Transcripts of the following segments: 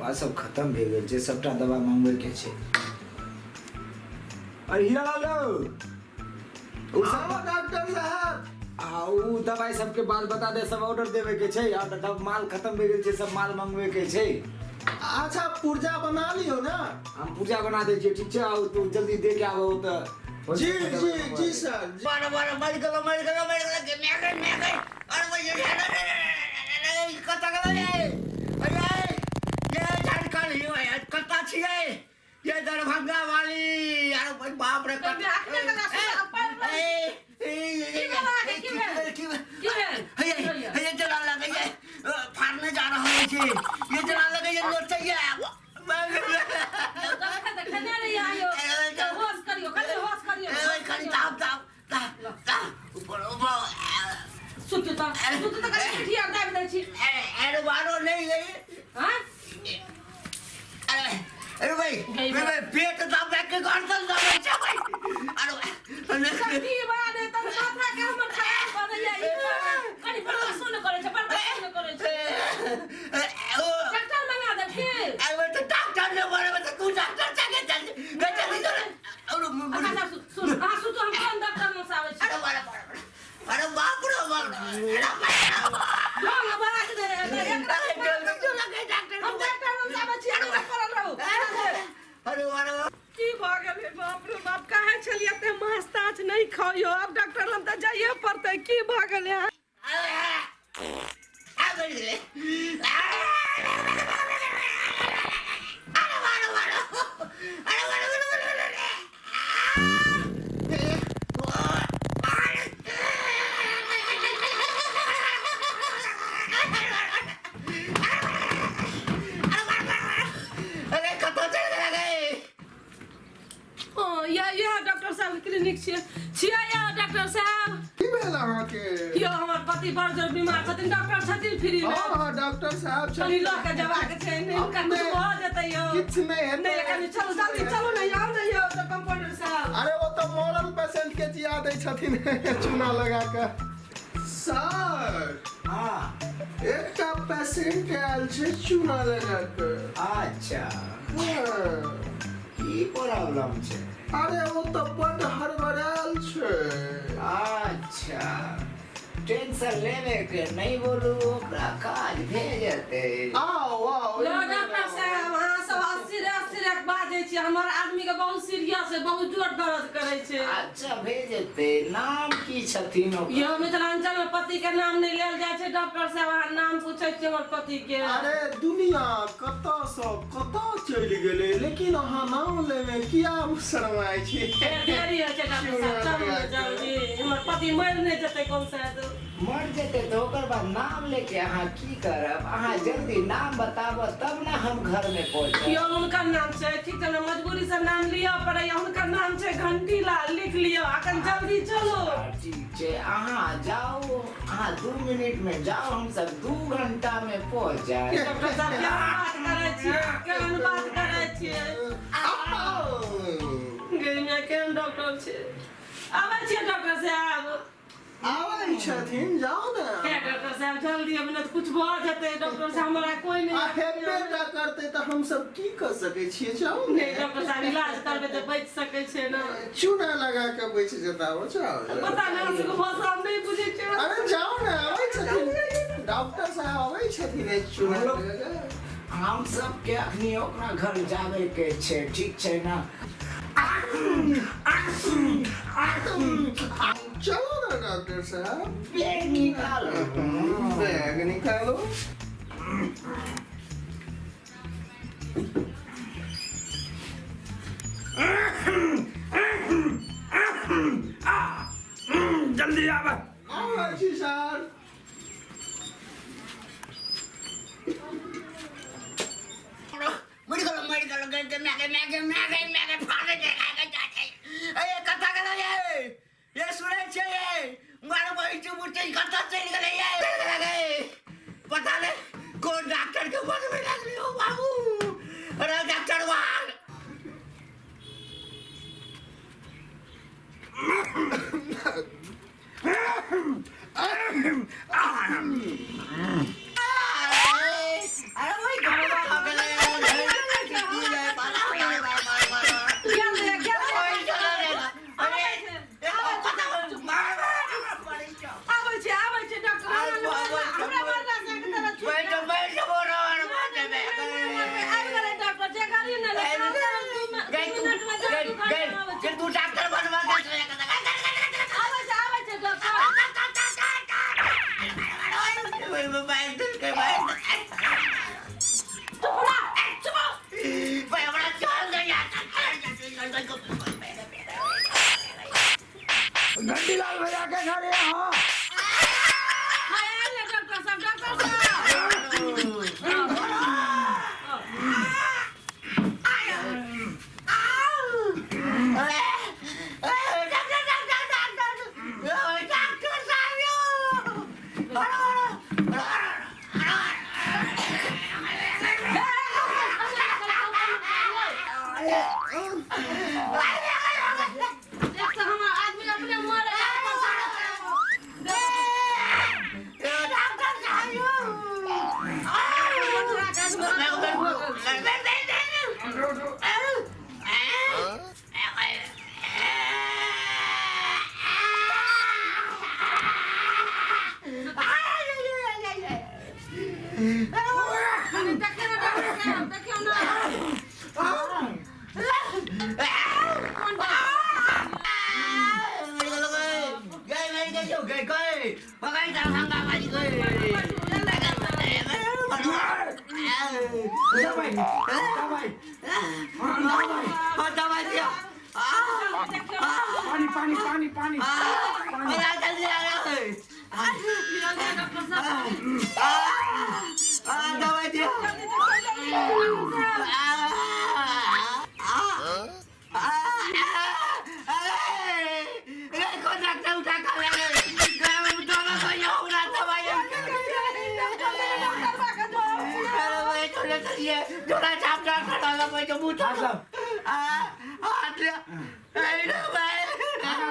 दवा सब खत्म भे गेल छै, सबटा दवा मंगवे के छै। अरे हीरा लालो उ सब डॉक्टर साहब उ दवाई सबके बाद बता दे, सब ऑर्डर देवे के छै और तब माल खत्म भे गेल छै, सब माल मंगवे के छै। अच्छा पुर्जा बना लियो ना, हम पुर्जा बना दे छियै, ठीक छै। आउ तू जल्दी दे के आबो त जी जी जी सर। बार मर गलो के मैं गई और वो ये कता गलो ये अरे ये झारखंड ही है कता छिए ये दरभंगा वाली यार बाप रे कता ये चला लगे ये फाड़ने जा रहा है ये चला लगे ये नोट चाहिए अरे भाई पेट दाब के घर तक जावे छै भाई अरे की बात है तब माथा के हमर खराब भ जाय कनी प्रदर्शन करे छै डॉक्टर मंगा दे फिर अरे तो डॉक्टर ने बोले तो तू डॉक्टर जाके चल जल्दी चल और सुन हां सुन तो हम कौन डॉक्टर में आवे छै अरे बाप रे बाप लोग बात दे रे जल्दी चल के डॉक्टर हम डॉक्टर में आवे छी करल रहू अरे की भ गेलै बाप रे बाप काहे छलिए ते माछ ताछ नहीं खाइयो अब डॉक्टर लग त जाइए पड़तै की भ गेलै डॉक्टर साहब क्लिनिक छिया या डॉक्टर साहब की भेल अहाँ के यो हमर पति बड़ जोर बीमार छथिन, डॉक्टर छथिन फ्री में। हां डॉक्टर साहब चली लो के जवा के छै नहीं कनु भ जेतै यो किछ नहीं है नहीं कनी चलो जल्दी चलो नहीं आओ नहीं यो तो कंपाउंडर साहब अरे वो तो मॉडल पेशेंट के जिया दे छथिन चूना लगा के सर। हां एकटा पेशेंट आयल छै चूना लगा के। अच्छा हाँ। की प्रॉब्लम छै? अरे वो तो बड़ हड़बड़ायल छै। अच्छा टेंशन लेवे के नहीं बोलू ओकरा काज भेजते। आओ आओ लो डॉक्टर साहब हां सब सीरियस बाजे छी, हमर आदमी के बहुत सीरियस है, बहुत जोर दर्द करे छै। अच्छा भेजते। नाम की छथिन ओकर? यो मिथिलांचल में पति के नाम नहीं लेल जाय छै डॉक्टर साहब, अहाँ नाम पूछै छी हमर पति के। अरे दुनिया कता सब कता चल गेले लेकिन अहाँ नाम लेवे किया शर्माई छी? देरी है छै डॉक्टर साहब, चलू जल्दी हमर पति मर नहीं जेतै कौन सा मर जेते तो ओकर बाद नाम लेके अहाँ की करब? अहाँ जल्दी नाम बताबो तब ना हम घर में पहुंचब। यो उनका नाम छै ठीक छै ना, मजबूरी से नाम लिया पड़े, उनका नाम छै घंटी लाल, लिख लियो अखन जल्दी चलो। ठीक छै अहाँ जाओ, अहाँ 2 मिनट में जाओ, हम सब 2 घंटा में पहुंच जाए। डॉक्टर साहब केहन बात करे छियै गइया केहन डॉक्टर छै? आबै छियै डॉक्टर साहब आबै छथिन जाओ ना। क्या डॉक्टर साहब जल्दी अब न कुछ भ जेतै डॉक्टर साहब, हमरा कोई नहीं हेबेटा करते तो हम सब की कर सके छियै? जाओ ना नहीं डॉक्टर साहब इलाज करबे तो बच सकै छै ना। चूना लगा के बच जेता हो। जाओ पता नहीं हमको भाषा हम नहीं बुझे छै। अरे जाओ ना आबै छथिन डॉक्टर साहब आबै छथिन चूना लगा के। हम सब के अखनी ओकरा घर जावे के छै, ठीक छै ना? चलो ना डॉक्टर साहब बैग निकालो। बैग निकालो। जल्दी आवा। अच्छी सर मेडिकल मैं फाड़े जाते अरे कथा कर ये सुने छे मारो भाई चुमुटे कथा चल गए पता नहीं कौन डॉक्टर के पास में लग रही हो बाबू। अरे डॉक्टर वाल अरे भाई कोई मोबाइल दिल के भाई चुप ना चुप भाई बड़ा चल गया घंटीलाल भैया के घर है हाँ हाय ले डॉक्टर साहब पानी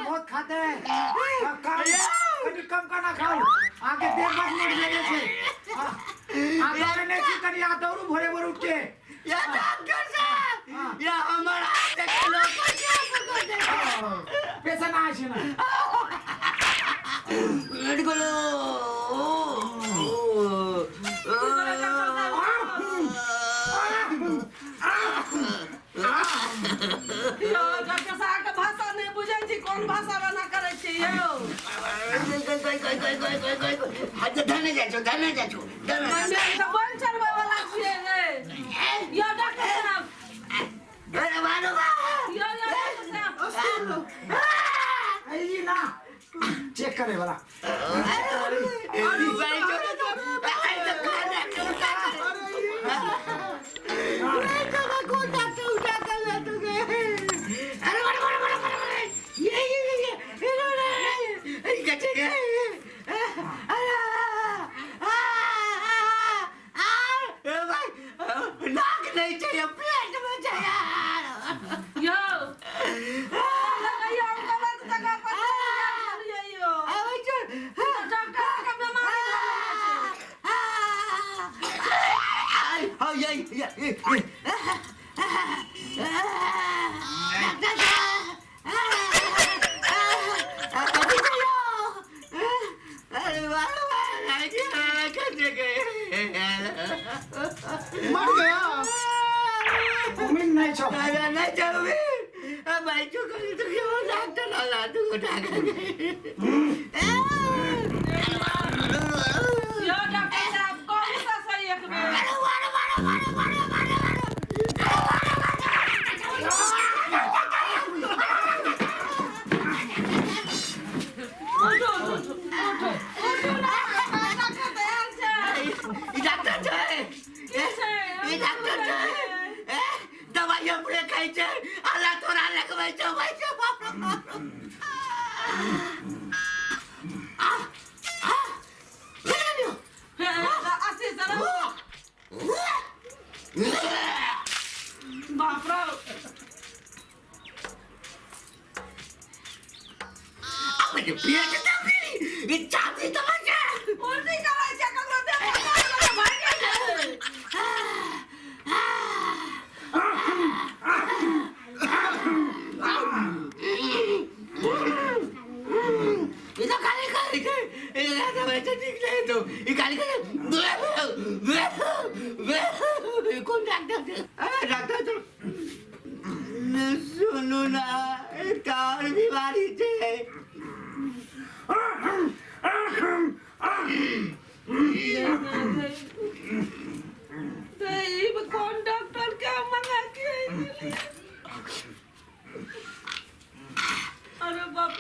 बहुत खाते हैं कम खाना खाओ आगे देर बाद मोड़ लगे थे आगे ने की करी आ दौड़ू भोरे भोर उठ के या डॉक्टर साहब या हमारा देखलो पैसा ना आछे ना मेडिकल डॉक्टर साहब के भाषा नहीं बुझै छी कोन भाषा बना करै छी यौ धने जा छो बोल चलबै वाला छियै रे यो डॉक्टर साहब अरे मानो यो डॉक्टर साहब आई ना चेक करे वाला मर गया उम्मीद नहीं छो नहीं जाओगे भाई जो कभी तो ये डॉक्टर ला तू उठा के यो डॉक्टर साहब कौन सा सही एक बेर दवाई अपने खाई छे अल्लाह तोरा लगबै छौ भाई छौ बाप रे अबे पिया के तबरी ये चाबी तो मजा उल्टी करै छै ककरो देख भाग गेल ये तो खाली ये दवाई तो ठीक नहीं तो ये खाली कौन डॉक्टर तो सुनो ना एक और बीमारी छे कौन डॉक्टर क्या मंगा के अरे बाप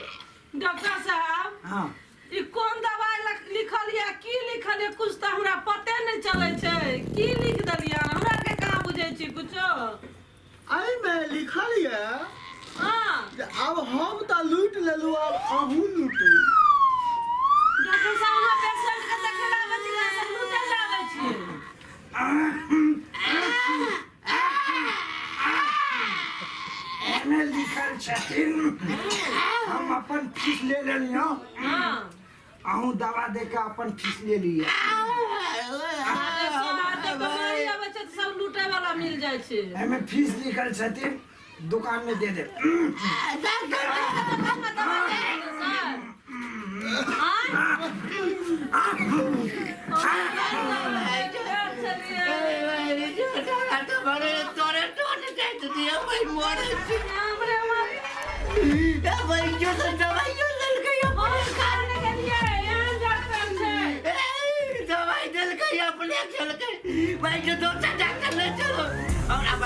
डॉक्टर साहब हाँ ई कौन दवाई लिखल या की लिखल है कुछ तो हमरा पते नहीं चले छे की लिख दलिया हमरा के कहां बुझै छी कुछो आई में लिखल है हां अब हम त लूट लेलू अब अहू लूटू डॉक्टर साहब हमरा पेशेंट के देखला बचिला से लूटे लागे छी एमे लिखल छथिन हम अपन फीस ले लेलियो हां अहूँ दवा दे के अपन फीस ले लिए सब लूटे वाला मिल जाए छे एमे फीस लिखल छथिन दुकान में दे दे भाई जो 2 डॉक्टर ले चलो और अब